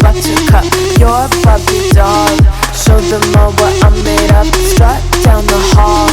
buttercup. You're a puppy dog. Show them all what I'm made of. Strut down the hall.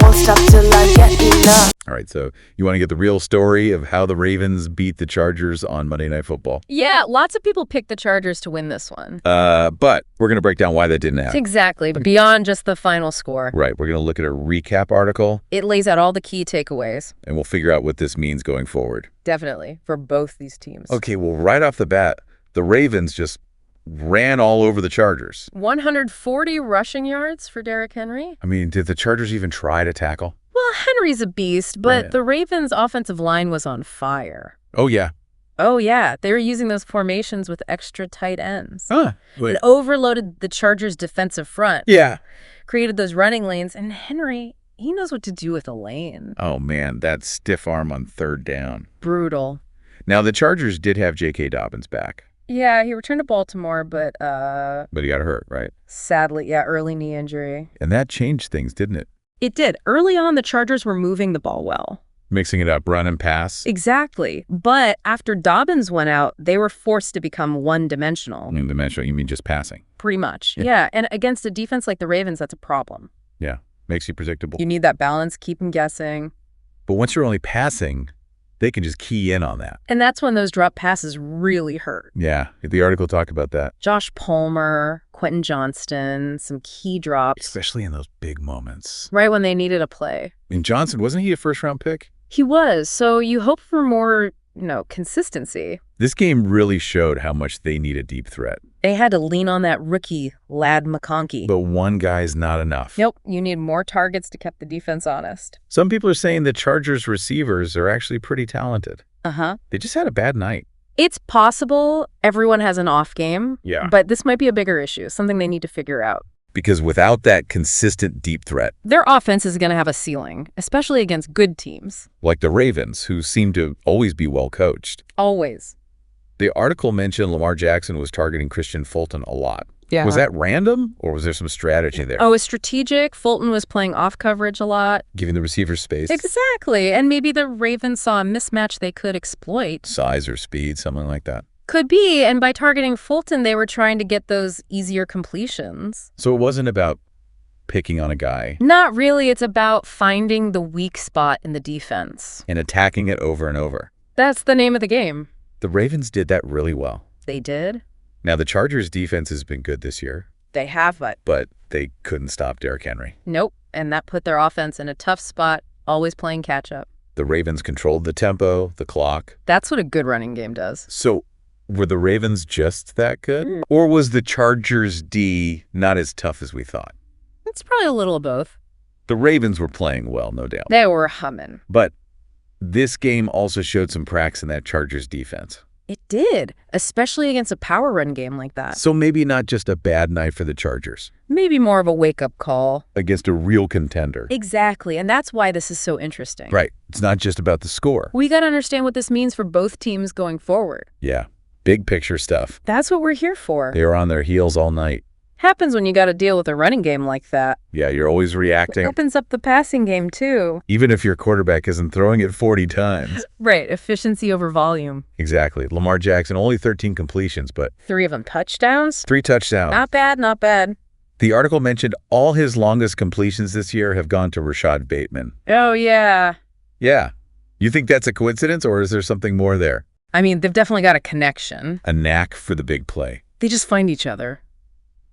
Won't stop till I get enough. All right, so you want to get the real story of how the Ravens beat the Chargers on Monday Night Football? Yeah, lots of people picked the Chargers to win this one. But we're going to break down why that didn't happen. Exactly, beyond just the final score. Right, we're going to look at a recap article. It lays out all the key takeaways. And we'll figure out what this means going forward. Definitely, for both these teams. Okay, well, right off the bat, the Ravens just ran all over the Chargers. 140 rushing yards for Derrick Henry. I mean, did the Chargers even try to tackle? Well, Henry's a beast, but yeah. The Ravens' offensive line was on fire. Oh, yeah. Oh, yeah. They were using those formations with extra tight ends. Huh. It overloaded the Chargers' defensive front. Yeah. Created those running lanes, and Henry, he knows what to do with a lane. Oh, man, that stiff arm on third down. Brutal. Now, the Chargers did have J.K. Dobbins back. Yeah, he returned to Baltimore, but he got hurt, right? Sadly, yeah, early knee injury. And that changed things, didn't it? It did. Early on, the Chargers were moving the ball well. Mixing it up, run and pass. Exactly. But after Dobbins went out, they were forced to become one-dimensional. One-dimensional, you mean just passing? Pretty much. Yeah, and against a defense like the Ravens, that's a problem. Yeah, makes you predictable. You need that balance, keep them guessing. But once you're only passing, they can just key in on that. And that's when those drop passes really hurt. Yeah, the article talked about that. Josh Palmer, Quentin Johnston, some key drops. Especially in those big moments. Right when they needed a play. And Johnson, wasn't he a first-round pick? He was, so you hope for more, consistency. This game really showed how much they need a deep threat. They had to lean on that rookie, Lad McConkey. But one guy's not enough. Nope, you need more targets to keep the defense honest. Some people are saying the Chargers receivers are actually pretty talented. Uh-huh. They just had a bad night. It's possible everyone has an off game. Yeah. But this might be a bigger issue, something they need to figure out. Because without that consistent deep threat, their offense is going to have a ceiling, especially against good teams. Like the Ravens, who seem to always be well coached. Always. The article mentioned Lamar Jackson was targeting Christian Fulton a lot. Yeah. Was that random, or was there some strategy there? Oh, it's strategic. Fulton was playing off coverage a lot. Giving the receivers space. Exactly. And maybe the Ravens saw a mismatch they could exploit. Size or speed, something like that. Could be, and by targeting Fulton, they were trying to get those easier completions. So it wasn't about picking on a guy. Not really. It's about finding the weak spot in the defense. And attacking it over and over. That's the name of the game. The Ravens did that really well. They did. Now, the Chargers' defense has been good this year. They have, but they couldn't stop Derrick Henry. Nope, and that put their offense in a tough spot, always playing catch-up. The Ravens controlled the tempo, the clock. That's what a good running game does. So were the Ravens just that good? Or was the Chargers' D not as tough as we thought? It's probably a little of both. The Ravens were playing well, no doubt. They were humming. But this game also showed some cracks in that Chargers defense. It did, especially against a power run game like that. So maybe not just a bad night for the Chargers. Maybe more of a wake-up call. Against a real contender. Exactly, and that's why this is so interesting. Right. It's not just about the score. We got to understand what this means for both teams going forward. Yeah. Big picture stuff. That's what we're here for. They were on their heels all night. Happens when you got to deal with a running game like that. Yeah, you're always reacting. It opens up the passing game, too. Even if your quarterback isn't throwing it 40 times. Right, efficiency over volume. Exactly. Lamar Jackson, only 13 completions, but 3 of them touchdowns? 3 touchdowns. Not bad, not bad. The article mentioned all his longest completions this year have gone to Rashad Bateman. Oh, yeah. Yeah. You think that's a coincidence, or is there something more there? I mean, they've definitely got a connection. A knack for the big play. They just find each other.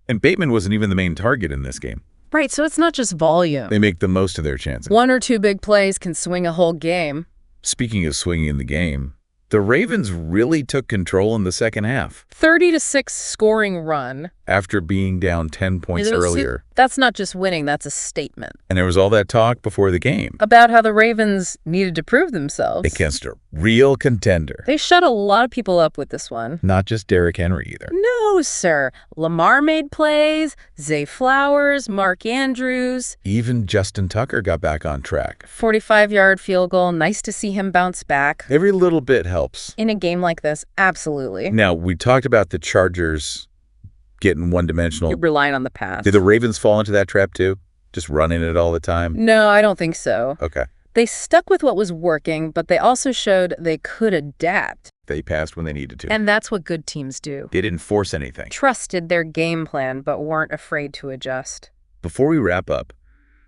And Bateman wasn't even the main target in this game. Right, so it's not just volume. They make the most of their chances. 1 or 2 big plays can swing a whole game. Speaking of swinging the game, the Ravens really took control in the second half. 30-6 scoring run. After being down 10 points earlier. That's not just winning, that's a statement. And there was all that talk before the game. About how the Ravens needed to prove themselves. Against a real contender. They shut a lot of people up with this one. Not just Derrick Henry either. No, sir. Lamar made plays, Zay Flowers, Mark Andrews. Even Justin Tucker got back on track. 45-yard field goal. Nice to see him bounce back. Every little bit helps. In a game like this, absolutely. Now, we talked about the Chargers getting one-dimensional. You're relying on the pass. Did the Ravens fall into that trap too? Just running it all the time? No, I don't think so. Okay. They stuck with what was working, but they also showed they could adapt. They passed when they needed to. And that's what good teams do. They didn't force anything. Trusted their game plan, but weren't afraid to adjust. Before we wrap up,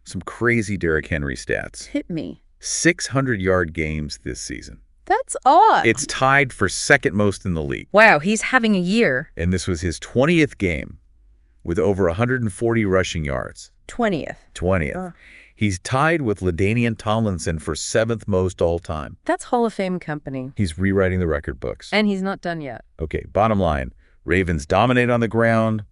some crazy Derrick Henry stats. Hit me. 600-yard games this season. That's odd. It's tied for second most in the league. Wow, he's having a year. And this was his 20th game with over 140 rushing yards. 20th. 20th. He's tied with LaDainian Tomlinson for 7th most all time. That's Hall of Fame company. He's rewriting the record books. And he's not done yet. Okay, bottom line, Ravens dominate on the ground.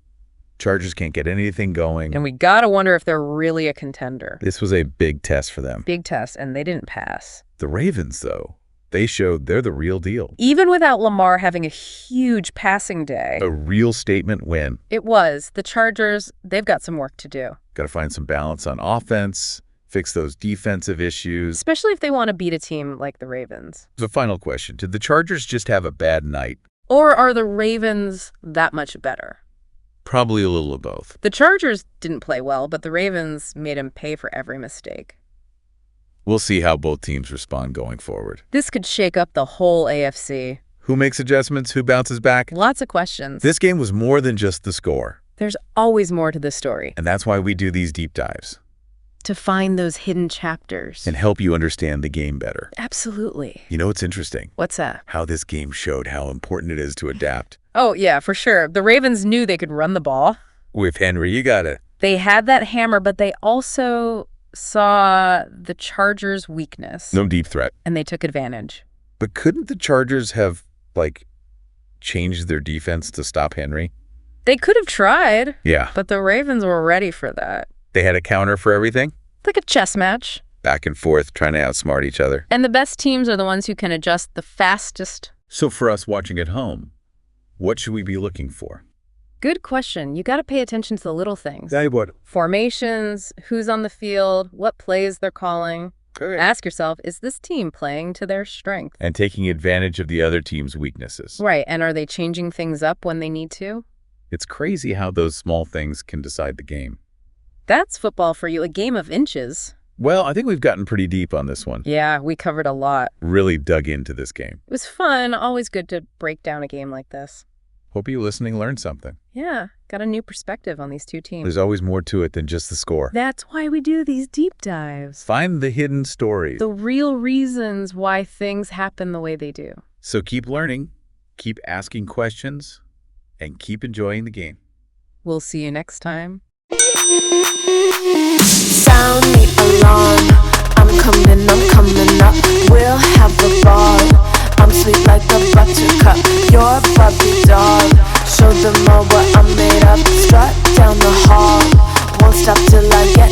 Chargers can't get anything going. And we gotta wonder if they're really a contender. This was a big test for them. Big test, and they didn't pass. The Ravens, though, they showed they're the real deal. Even without Lamar having a huge passing day. A real statement win. It was. The Chargers, they've got some work to do. Got to find some balance on offense, fix those defensive issues. Especially if they want to beat a team like the Ravens. The final question, did the Chargers just have a bad night? Or are the Ravens that much better? Probably a little of both. The Chargers didn't play well, but the Ravens made him pay for every mistake. We'll see how both teams respond going forward. This could shake up the whole AFC. Who makes adjustments? Who bounces back? Lots of questions. This game was more than just the score. There's always more to the story. And that's why we do these deep dives. To find those hidden chapters. And help you understand the game better. Absolutely. You know what's interesting? What's that? How this game showed how important it is to adapt. Oh, yeah, for sure. The Ravens knew they could run the ball. With Henry, you got it. They had that hammer, but they also saw the Chargers' weakness. No deep threat. And they took advantage. But couldn't the Chargers have, changed their defense to stop Henry? They could have tried. Yeah. But the Ravens were ready for that. They had a counter for everything? Like a chess match. Back and forth, trying to outsmart each other. And the best teams are the ones who can adjust the fastest. So for us watching at home, what should we be looking for? Good question. You got to pay attention to the little things. What? Formations, who's on the field, what plays they're calling. Okay. Ask yourself, is this team playing to their strength? And taking advantage of the other team's weaknesses. Right. And are they changing things up when they need to? It's crazy how those small things can decide the game. That's football for you, a game of inches. Well, I think we've gotten pretty deep on this one. Yeah, we covered a lot. Really dug into this game. It was fun. Always good to break down a game like this. Hope you listening learned something. Yeah, got a new perspective on these two teams. There's always more to it than just the score. That's why we do these deep dives. Find the hidden stories. The real reasons why things happen the way they do. So keep learning, keep asking questions, and keep enjoying the game. We'll see you next time. Sound the alarm. I'm coming up. We'll have a ball. I'm sweet like a buttercup. You're a puppy dog. Show them all what I'm made of. Strut down the hall. Won't stop till I get